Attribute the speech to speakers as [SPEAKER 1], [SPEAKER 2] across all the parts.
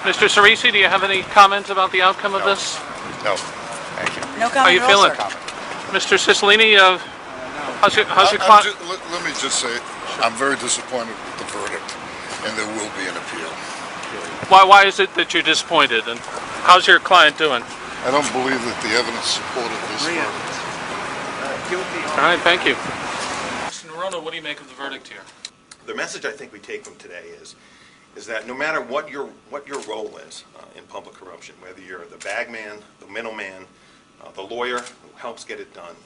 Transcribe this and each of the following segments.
[SPEAKER 1] Mr. Cerisi, do you have any comment about the outcome of this?
[SPEAKER 2] No, thank you.
[SPEAKER 3] No comment.
[SPEAKER 1] How are you feeling? Mr. Cicilline, how's your client?
[SPEAKER 2] Let me just say, I'm very disappointed with the verdict, and there will be an appeal.
[SPEAKER 1] Why is it that you're disappointed, and how's your client doing?
[SPEAKER 2] I don't believe that the evidence supported this verdict.
[SPEAKER 1] All right, thank you. Mr. Noronha, what do you make of the verdict here?
[SPEAKER 4] The message I think we take from today is that no matter what your role is in public corruption, whether you're the bagman, the middleman, the lawyer who helps get it done,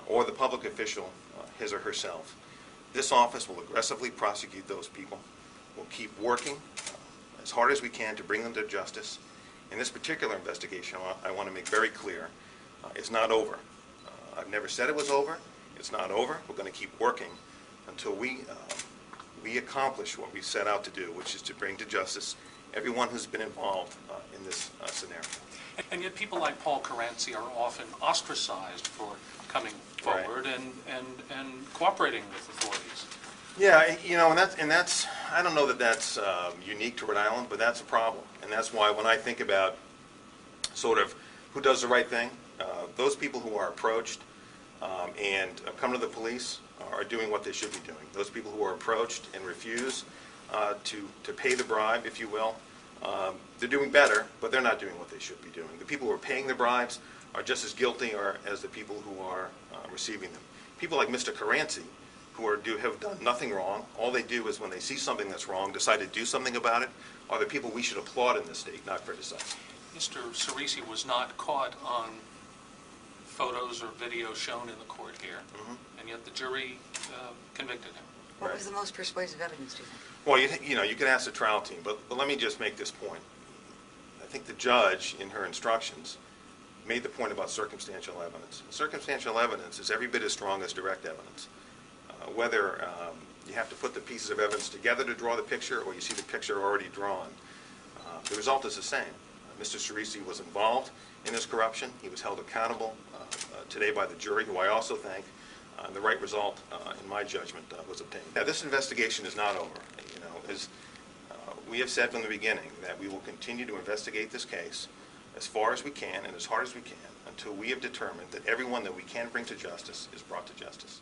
[SPEAKER 4] or the public official, his or herself, this office will aggressively prosecute those people. We'll keep working as hard as we can to bring them to justice. In this particular investigation, I want to make very clear, it's not over. I've never said it was over. It's not over. We're going to keep working until we accomplish what we set out to do, which is to bring to justice everyone who's been involved in this scenario.
[SPEAKER 1] And yet people like Paul Caranci are often ostracized for coming forward and cooperating with authorities.
[SPEAKER 4] Yeah, you know, and that's I don't know that that's unique to Rhode Island, but that's a problem. And that's why when I think about sort of who does the right thing, those people who are approached and come to the police are doing what they should be doing. Those people who are approached and refuse to pay the bribe, if you will, they're doing better, but they're not doing what they should be doing. The people who are paying the bribes are just as guilty as the people who are receiving them. People like Mr. Caranci, who have done nothing wrong, all they do is when they see something that's wrong, decide to do something about it, are the people we should applaud in this state, not criticize.
[SPEAKER 1] Mr. Cerisi was not caught on photos or video shown in the court here, and yet the jury convicted him.
[SPEAKER 3] What was the most persuasive evidence, do you think?
[SPEAKER 4] Well, you can ask the trial team, but let me just make this point. I think the judge, in her instructions, made the point about circumstantial evidence. Circumstantial evidence is every bit as strong as direct evidence. Whether you have to put the pieces of evidence together to draw the picture or you see the picture already drawn, the result is the same. Mr. Cerisi was involved in this corruption. He was held accountable today by the jury, who I also thank. The right result, in my judgment, was obtained. Now, this investigation is not over. You know, as we have said from the beginning, that we will continue to investigate this case as far as we can and as hard as we can until we have determined that everyone that we can bring to justice is brought to justice.